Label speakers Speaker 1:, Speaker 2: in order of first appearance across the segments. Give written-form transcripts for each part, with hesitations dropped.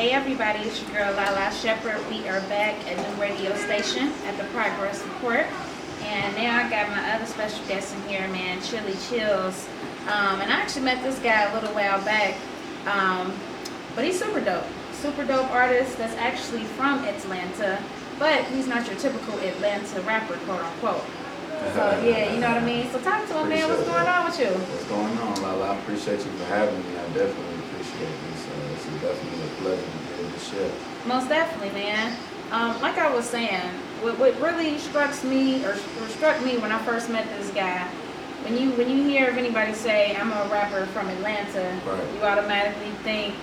Speaker 1: Hey everybody, it's your girl Lalaa Shepard. We are back at NuRadio station at the Progress Report. And now I got my other special guest in here, man, Chili Chills. And I actually met this guy a little while back. But he's super dope. Super dope artist that's actually from Atlanta. But he's not your typical Atlanta rapper, quote unquote. So yeah, you know what I mean? So talk to him, man. What's going on with you?
Speaker 2: What's going on, Lalaa? I appreciate you for having me. I definitely appreciate this. It's definitely a pleasure to be able to share.
Speaker 1: Most definitely, man. Like I was saying, what really struck me when I first met this guy, when you hear of anybody say I'm a rapper from Atlanta,
Speaker 2: Right.
Speaker 1: you automatically think,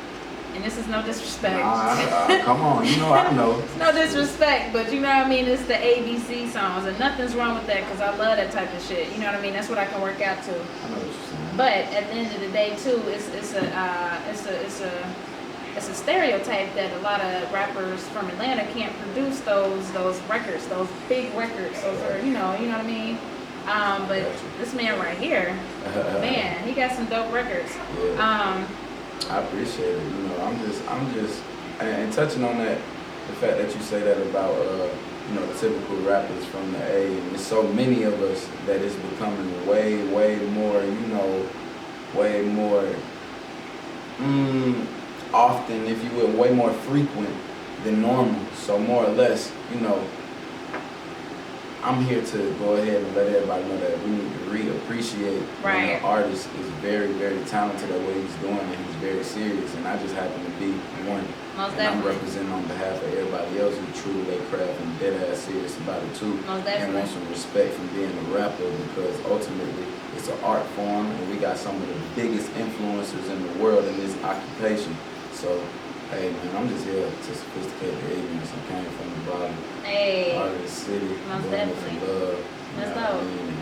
Speaker 1: and this is no disrespect.
Speaker 2: Come on, I know.
Speaker 1: It's no disrespect, but you know what I mean. It's the ABC songs, and nothing's wrong with that because I love that type of shit. You know what I mean? That's what I can work out to.
Speaker 2: I know what you're saying.
Speaker 1: But at the end of the day, too, it's a stereotype that a lot of rappers from Atlanta can't produce those records, those big records. Those are, you know what I mean. But this man right here, man, he got some dope records.
Speaker 2: Yeah. I appreciate it. I'm just, and touching on that, the fact that you say that about, the typical rappers from the A, and there's so many of us that it's becoming way more, way more, often, if you will, way more frequent than normal. So more or less, I'm here to go ahead and let everybody know that we need to reappreciate when an artist is very, very talented at what he's doing, and he's very serious, and I just happen to be one.
Speaker 1: Most
Speaker 2: and I'm
Speaker 1: definitely.
Speaker 2: representing on behalf of everybody else who truly their craft and dead ass serious about it too.
Speaker 1: Most
Speaker 2: And
Speaker 1: definitely.
Speaker 2: want some respect from being a rapper, because ultimately it's an art form, and we got some of the biggest influencers in the world in this occupation. So, hey man, I'm just here to sophisticate the ignorance. I came from the bottom.
Speaker 1: Hey.
Speaker 2: Part of the city.
Speaker 1: Most
Speaker 2: doing it
Speaker 1: definitely.
Speaker 2: for love.
Speaker 1: That's
Speaker 2: what I
Speaker 1: dope.
Speaker 2: mean?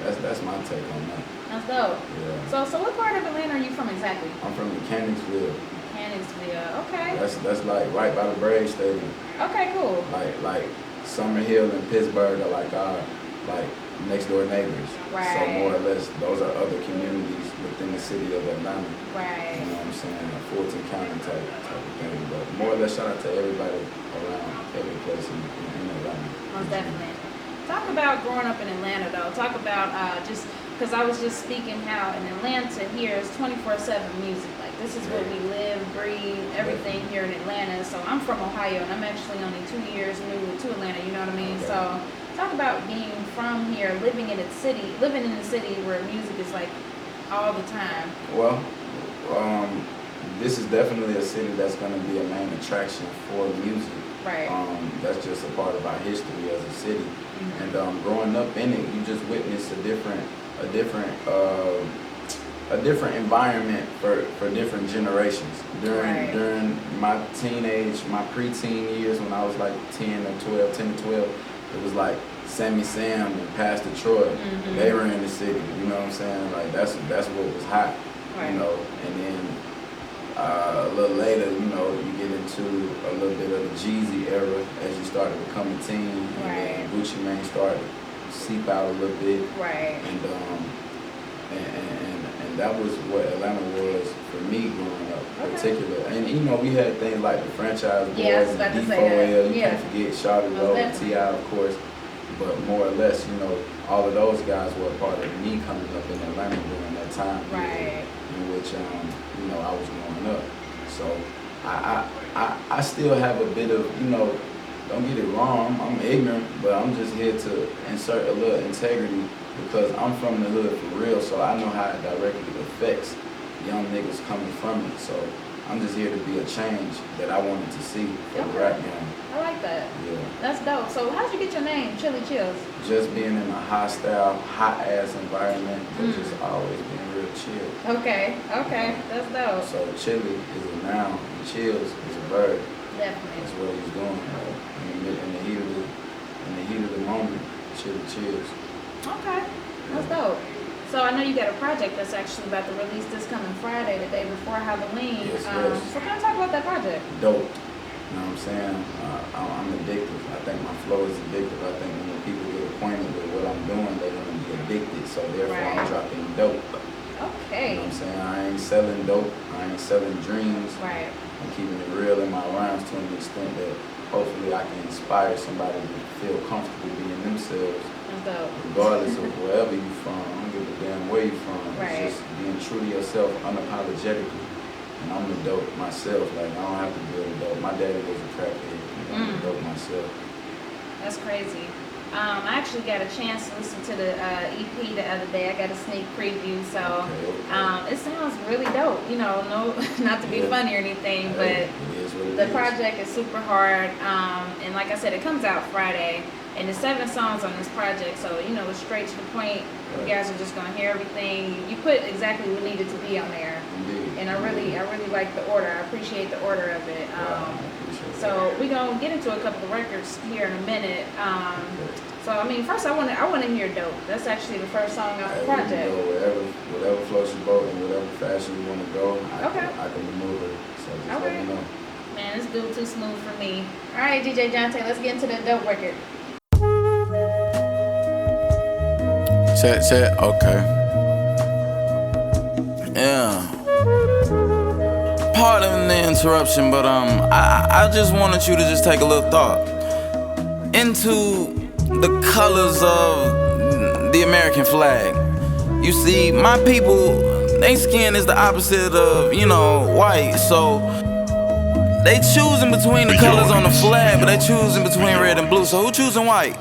Speaker 2: That's my take on that.
Speaker 1: That's dope.
Speaker 2: Yeah.
Speaker 1: So what part of Atlanta are you from exactly?
Speaker 2: I'm from Mechanicsville.
Speaker 1: Mechanicsville. Okay.
Speaker 2: That's like right by the Braves Stadium.
Speaker 1: Okay, cool.
Speaker 2: Like Summer Hill and Pittsburgh are like our next door neighbors.
Speaker 1: Right.
Speaker 2: So more or less those are other communities within the city of Atlanta.
Speaker 1: Right.
Speaker 2: You know what I'm saying? A Fulton County type of thing. But more or less shout out to everybody around every place in Atlanta.
Speaker 1: Most definitely. Talk about growing up in Atlanta, though. Talk about just because I was just speaking how in Atlanta here is 24/7 music. Like this is what we live, breathe, everything here in Atlanta. So I'm from Ohio, and I'm actually only 2 years new to Atlanta. You know what I mean?
Speaker 2: Okay.
Speaker 1: So talk about being from here, living in a city where music is like all the time.
Speaker 2: Well, this is definitely a city that's going to be a main attraction for music.
Speaker 1: Right.
Speaker 2: That's just a part of our history as a city.
Speaker 1: Mm-hmm.
Speaker 2: And growing up in it, you just witness a different environment for different generations. During my preteen years, when I was like 10 to 12, it was like Sammy Sam and Pastor Troy.
Speaker 1: Mm-hmm.
Speaker 2: They ran the city. You know what I'm saying? Like that's what was hot.
Speaker 1: Right.
Speaker 2: And then a little later, you get into a little bit of the Jeezy era as you start to become a teen, and then Gucci Mane started to seep out a little bit,
Speaker 1: Right.
Speaker 2: and that was what Atlanta was for me growing up, particular. And we had things like the Franchise Boys,
Speaker 1: Yeah, I was about to say
Speaker 2: D4L.
Speaker 1: that.
Speaker 2: You can't forget Shawty Low, T.I. of course. But more or less, all of those guys were a part of me coming up in Atlanta during that time period in which I was growing up. So I still have a bit of, don't get it wrong, I'm ignorant, but I'm just here to insert a little integrity because I'm from the hood for real, so I know how it directly affects young niggas coming from it. So I'm just here to be a change that I wanted to see for the rap game.
Speaker 1: I like that.
Speaker 2: Yeah.
Speaker 1: That's dope. So how'd you get your name, Chili Chills?
Speaker 2: Just being in a hostile, hot-ass environment, but just always being real chill.
Speaker 1: Okay, that's dope.
Speaker 2: So Chili is a noun, and Chills is a verb.
Speaker 1: Definitely.
Speaker 2: That's what he's doing. In the heat of the moment, Chili chills.
Speaker 1: Okay, that's dope. So I know you got a project that's actually about to release this coming Friday, the day before Halloween.
Speaker 2: Yes.
Speaker 1: So can I talk about that project?
Speaker 2: Dope. You know what I'm saying? I'm addictive. I think my flow is addictive. I think when people get acquainted with what I'm doing, they're going to be addicted. So therefore, I'm dropping dope.
Speaker 1: Okay.
Speaker 2: You know what I'm saying? I ain't selling dope. I ain't selling dreams.
Speaker 1: Right.
Speaker 2: I'm keeping it real in my to an extent that hopefully I can inspire somebody to feel comfortable being themselves, regardless of wherever you're from. I don't give a damn where you're from.
Speaker 1: Right.
Speaker 2: It's just being true to yourself unapologetically. And I'm the dope myself. Like, I don't have to be a dope. My daddy was a crackhead. I'm the dope myself.
Speaker 1: That's crazy. I actually got a chance to listen to the EP the other day. I got a sneak preview, so it sounds really dope. You know, no, not to be funny or anything, but the project is super hard. And like I said, it comes out Friday, and there's 7 songs on this project, so you know it's straight to the point. You guys are just gonna hear everything. You put exactly what needed to be on there, and I really like the order. I appreciate the order of it. So we're gonna get into a couple of records here in a minute. So I mean, first I want to hear "Dope." That's actually the first song off the project.
Speaker 2: Whatever floats your boat in whatever fashion you want to go, I can maneuver. So just let me know.
Speaker 1: Man, this dude too smooth for me. All right, DJ Jonte, let's get into the "Dope" record.
Speaker 3: Check, okay. Yeah. Pardon the interruption, but I just wanted you to just take a little thought into the colors of the American flag. You see, my people, their skin is the opposite of, you know, white, so they choosing between the colors on the flag, but they choosing between red and blue. So who choosing white?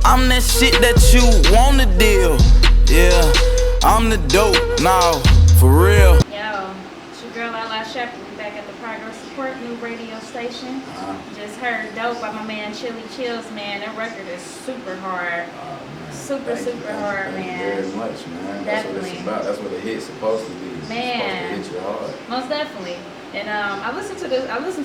Speaker 3: I'm that shit that you wanna deal. Yeah, I'm the dope now, for real.
Speaker 1: Yo, it's your girl Lalaa Shepard. We back at the Progress Support NuRadio station. Just heard "Dope" by my man Chili Chills. Man, that record is super hard. Super hard, man.
Speaker 2: Thank you very much, man. That's what it's about. That's what a hit's supposed to be.
Speaker 1: Man,
Speaker 2: it's supposed to hit you hard.
Speaker 1: Most definitely. And I listened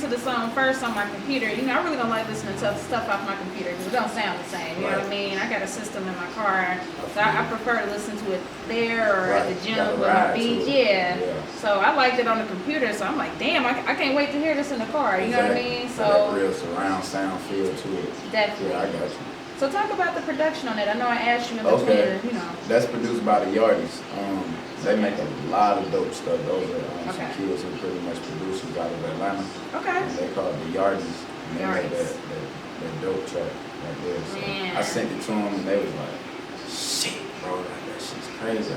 Speaker 1: to the song first on my computer. You know, I really don't like listening to stuff off my computer because it don't sound the same. You know what I mean? I got a system in my car, so I prefer to listen to it there or at the gym with my beat. Yeah. So I liked it on the computer. So I'm like, damn, I can't wait to hear this in the car. You know what I mean? So
Speaker 2: that real surround sound feel to it.
Speaker 1: Definitely.
Speaker 2: Yeah, I got you.
Speaker 1: So talk about the production on it. I know I asked you in between. You know.
Speaker 2: That's produced by the Yardies. They make a lot of dope stuff. Those are some kids who pretty much producers out of Atlanta. And they call it the Yardies. And they made that dope track right there. So I sent it to them and they was like, shit, bro, like, that shit's crazy. I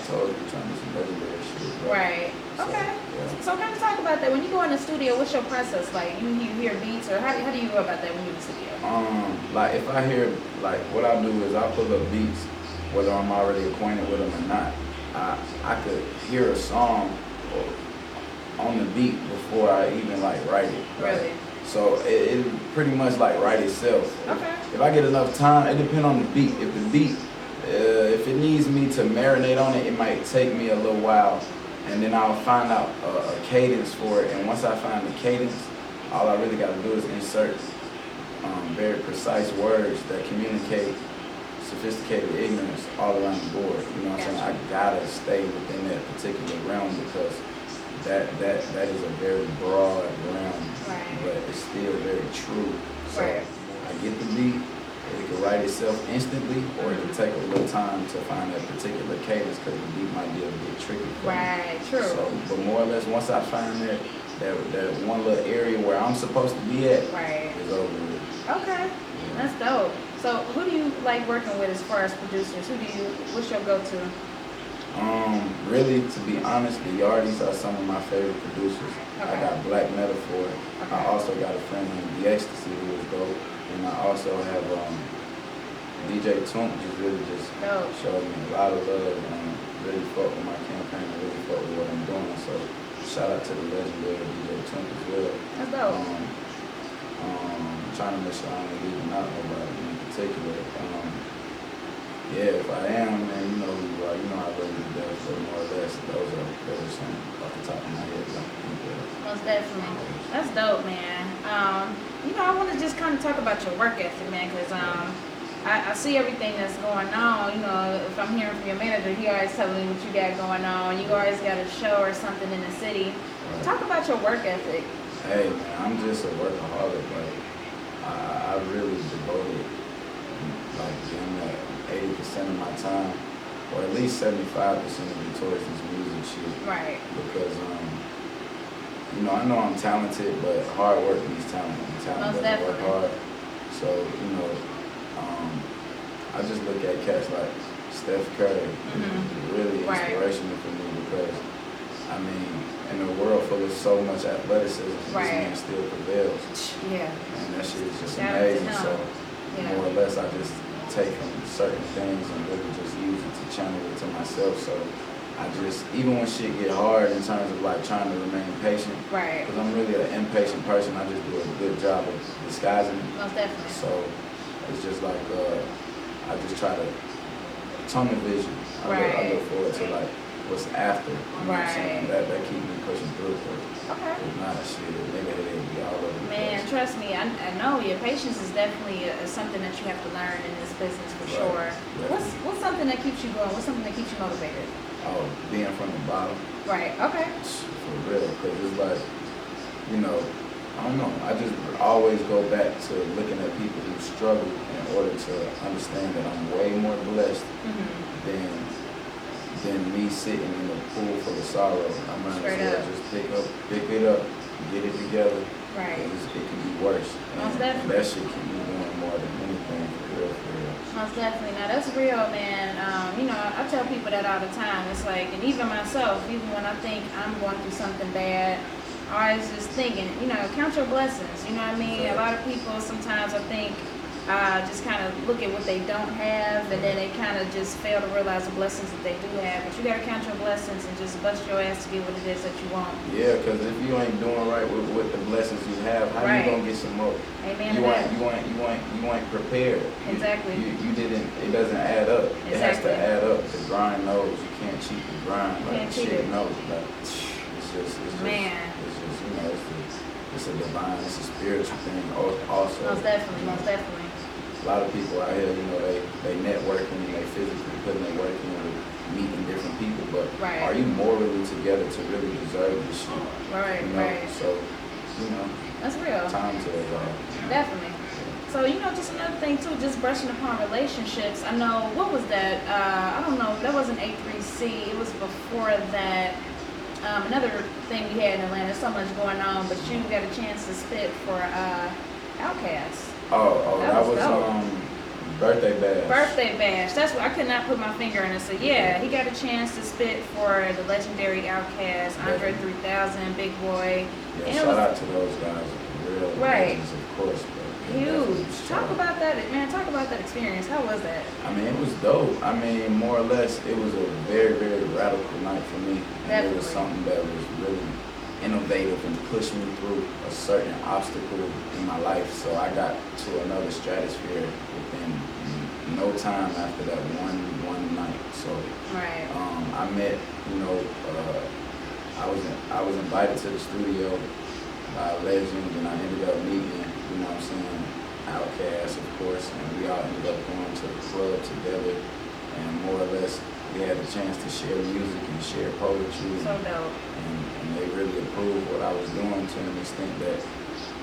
Speaker 2: told you, trying to do some legendary shit. Bro.
Speaker 1: Right. So kind of talk about that. When you go in the studio, what's your process like? You hear beats, or how do you go about that when you're in the studio?
Speaker 2: Like if I hear, like what I do is I pull up beats, whether I'm already acquainted with them or not. I could hear a song on the beat before I even like write it. Right?
Speaker 1: Really?
Speaker 2: So it pretty much like write itself. If I get enough time, it depends on the beat. If the beat, if it needs me to marinate on it, it might take me a little while. And then I'll find out a cadence for it. And once I find the cadence, all I really got to do is insert very precise words that communicate sophisticated ignorance all around the board. You know what I'm saying? I gotta stay within that particular realm because that is a very broad realm, but it's still very true. So I get the beat, it can write itself instantly, or it can take a little time to find that particular cadence because the beat might be a bit tricky for me.
Speaker 1: True.
Speaker 2: So, but more or less, once I find that one little area where I'm supposed to be at, it's over with.
Speaker 1: Okay, that's dope. So who do you like working with as far as producers? What's your go-to?
Speaker 2: Really, to be honest, the Yardies are some of my favorite producers. I got Black Metaphor. I also got a friend named The Ecstasy who is dope. And I also have DJ Toomp just showed me a lot of love and really fuck with my campaign and really fuck with what I'm doing. So shout out to the legendary DJ Toomp as well.
Speaker 1: That's dope.
Speaker 2: Trying to make sure I don't leave out nobody in particular. If I am, man, you know who you are. You know I really do that, so more or less, those are some off the top of my head.
Speaker 1: Most definitely. That's dope, man. You know, I want to just kind of talk about your work ethic, man, because I see everything that's going on. You know, if I'm hearing from your manager, he always telling me what you got going on. You always got a show or something in the city. Talk about your work ethic.
Speaker 2: Hey, man, I'm just a workaholic. Like, I really devoted like 80% of my time, or at least 75% of it towards this music shit.
Speaker 1: Right.
Speaker 2: Because I know I'm talented, but hard work needs talent. Talent doesn't work hard. So, I just look at cats like Steph Curry. Mm-hmm. Really inspirational for me because, in a world full of so much athleticism, this man still prevails. Yeah. And that shit is just amazing. So, more or less, I just take from certain things and really just use it to channel it to myself. So, I just, even when shit get hard in terms of like trying to remain patient, because I'm really an impatient person, I just do a good job of disguising it.
Speaker 1: Most definitely.
Speaker 2: So it's just like, I just try to tunnel vision. I look forward to like what's after. You know what I'm saying? That keeps me pushing through. Okay. If not, shit, nigga, it'll be all over the place.
Speaker 1: Trust me, I know your patience is definitely something that you have to learn in this business for sure. What's something that keeps you going? What's something that keeps you motivated?
Speaker 2: Oh, being from the bottom.
Speaker 1: Right, okay.
Speaker 2: For real, because it's like, I don't know. I just always go back to looking at people who struggle in order to understand that I'm way more blessed than me sitting in a pool full of sorrow. I might as well just pick it up, get it together. Right. It can be worse.
Speaker 1: Most definitely.
Speaker 2: That shit keep me going more than anything, for real.
Speaker 1: Most definitely. Now that's real, man. I tell people that all the time. It's like, and even myself, even when I think I'm going through something bad, I always just thinking, count your blessings. You know what I mean? A lot of people sometimes I think just kind of look at what they don't have, and then they kind of just fail to realize the blessings that they do have. But you gotta count your blessings and just bust your ass to get what it is that you want.
Speaker 2: Yeah, because if you ain't doing right with the blessings you have, how you gonna get some more?
Speaker 1: Amen.
Speaker 2: You ain't prepared.
Speaker 1: Exactly.
Speaker 2: You didn't. It doesn't add up. Exactly. It has to add up. The grind knows. You can't cheat the grind. Like shit knows. Like it's a divine, it's a spiritual thing also.
Speaker 1: Most definitely.
Speaker 2: A lot of people out here, they networking and they physically putting their work in with meeting different people, but are you morally together to really deserve this shit? Right. So,
Speaker 1: that's real.
Speaker 2: Time to evolve.
Speaker 1: Definitely. So, just another thing too, just brushing upon relationships. I know, what was that? I don't know, that wasn't A3C, it was before that. Another thing we had in Atlanta, there's so much going on, but you got a chance to spit for Outkast.
Speaker 2: That was Birthday Bash.
Speaker 1: Birthday Bash. That's what I could not put my finger on it. So yeah, he got a chance to spit for the legendary Outkast, Andre 3000, Big Boy.
Speaker 2: Yeah, and shout out to those guys. Real legends, of course.
Speaker 1: Huge. Talk about that, man. Talk about that experience. How was that?
Speaker 2: It was dope. More or less, it was a very, very radical night for me. And it was something that was really innovative and pushed me through a certain obstacle in my life. So I got to another stratosphere within no time after that one night. So I met, I was invited to the studio by a legend, and I ended up meeting, Outkast, of course, and we all ended up going to the club together, and more or less we had the chance to share music and share poetry.
Speaker 1: So dope.
Speaker 2: And they really approved what I was doing to an extent that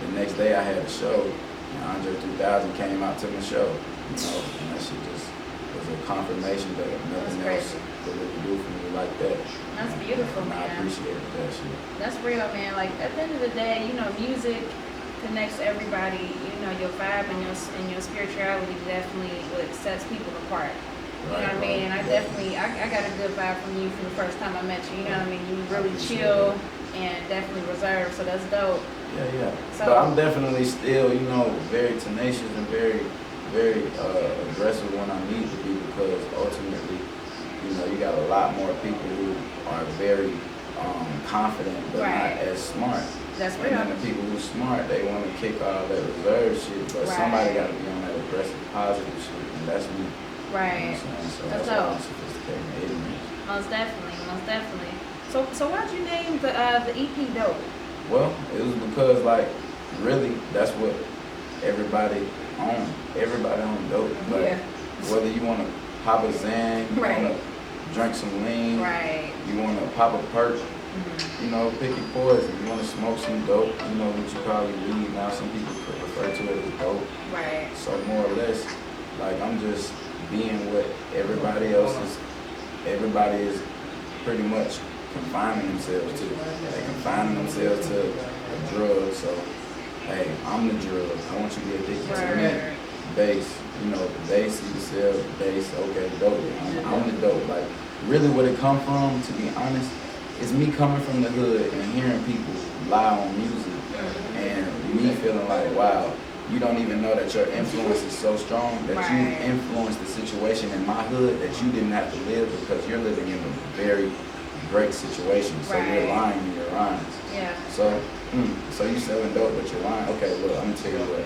Speaker 2: the next day I had a show, and Andre 3000 came out to my show, and that shit just was a confirmation that nothing else could really do for me like that.
Speaker 1: That's beautiful, man.
Speaker 2: I appreciated that shit.
Speaker 1: That's real, man. Like, at the end of the day, music connects everybody. Your vibe and your spirituality definitely what sets people apart. You know what I mean? I definitely, I got a good vibe from you from the first time I met you. You know what I mean? You really chill and definitely reserved, so that's dope.
Speaker 2: Yeah. So, but I'm definitely still, very tenacious and very, very aggressive when I need to be, because ultimately, you got a lot more people who are very confident but not as smart.
Speaker 1: That's real.
Speaker 2: And then the people who smart, they want to kick all that reserve shit, but somebody got to be on that aggressive, positive shit, and that's me.
Speaker 1: Right.
Speaker 2: So that's why I'm sophisticated and ignorant.
Speaker 1: Most definitely. So why'd you name the EP Dope?
Speaker 2: Well, it was because, really, that's what everybody on. Everybody on dope. Whether you want to pop a Zan, you want to drink some lean, you want to pop a perk, pick your poison. You want to smoke some dope, what you probably weed. Now some people refer to it as dope.
Speaker 1: Right.
Speaker 2: So more or less, I'm just being what everybody is pretty much confining themselves to. They confining themselves to a drug. So, hey, I'm the drug. I want you to get addicted to me. Bass, you know, the bass, you sell the bass. Okay, dope. I'm the dope. Like, really, where it come from? To be honest, it's me coming from the hood and hearing people lie on music, and me feeling like, wow. You don't even know that your influence is so strong that you influenced the situation in my hood that you didn't have to live because you're living in a very great situation. So you're lying in your rhymes. Yeah. So you selling dope, but you're lying. Okay, look, I'm gonna tell you what.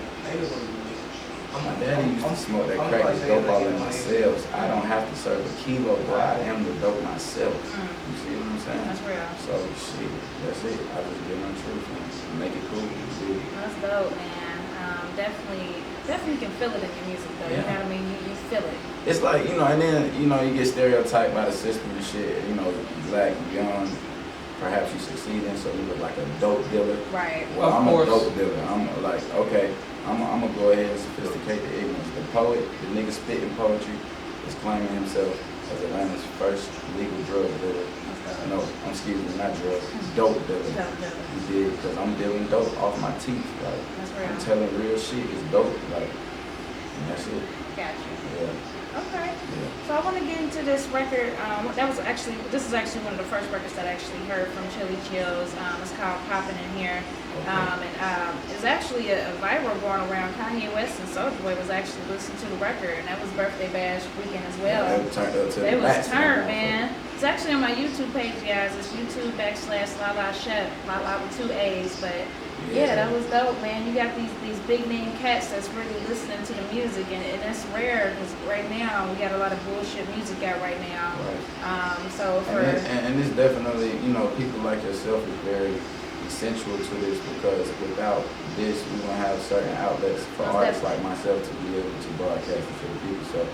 Speaker 2: My daddy used to smoke that crack as dope all in my cells. I don't have to serve a kilo, but I am the dope myself. You see what I'm saying?
Speaker 1: That's real.
Speaker 2: So shit, that's it. I just get my truth and make it cool.
Speaker 1: That's dope, man. Definitely can feel it in your music though. Yeah. You know what I mean? You feel it.
Speaker 2: It's like, you know, and then, you know, you get stereotyped by the system and shit, you know, black, young, perhaps you succeeding, so you look like a dope dealer.
Speaker 1: Right.
Speaker 2: Well, I'm a dope dealer. I'm like, okay, I'm gonna go ahead and sophisticate the ignorance. The poet, the nigga spitting poetry, is claiming himself as Atlanta's first legal drug dealer. No, excuse me, not drug, dope dealer. You did, because I'm dealing dope off my teeth. Like, I'm telling real shit. It's dope. Like, and that's it.
Speaker 1: Gotcha.
Speaker 2: Yeah.
Speaker 1: Okay.
Speaker 2: Yeah.
Speaker 1: So I want to get into this record. This is actually one of the first records that I actually heard from Chili Chills. It's called Poppin' in Here. Okay. It's actually a viral going around. Kanye West and Soulja Boy was actually listening to the record, and that was Birthday Bash weekend as well.
Speaker 2: Yeah, it turned up to
Speaker 1: it was turned, man. It's actually on my YouTube page, guys. It's YouTube.com/Lalaa Shep, Lalaa with 2 A's. But yeah, that was dope, man. You got these big name cats that's really listening to the music, and that's rare because right now we got a lot of bullshit music out right now. Right. So for
Speaker 2: and it's definitely, you know, people like yourself is very essential to this, because without this, we're gonna have certain outlets for artists like myself to be able to broadcast it to the people. So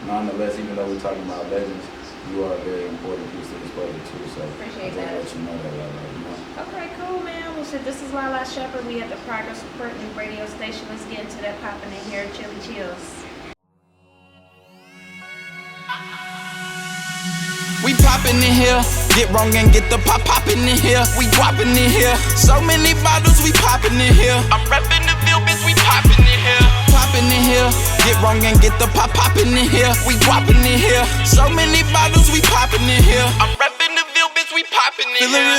Speaker 2: nonetheless, even though we're talking about legends, you are a very important piece of this puzzle too. So
Speaker 1: appreciate that.
Speaker 2: Let you know that, you know.
Speaker 1: Okay, cool, man. Well, shit, this is Lalaa Shepard. We at the Progress Report NuRadio station. Let's get into that popping in here, Chili Chills.
Speaker 3: We poppin' in here, get wrong and get the poppin' in here. We whoppin' in here, so many bottles we poppin' in here. I'm reppin' the Ville, bitch, we poppin' in here. Poppin' in here, get wrong and get the poppin' in here. We whoppin' in here, so many bottles we poppin' in here. I'm reppin' the Ville, bitch, we poppin' in here.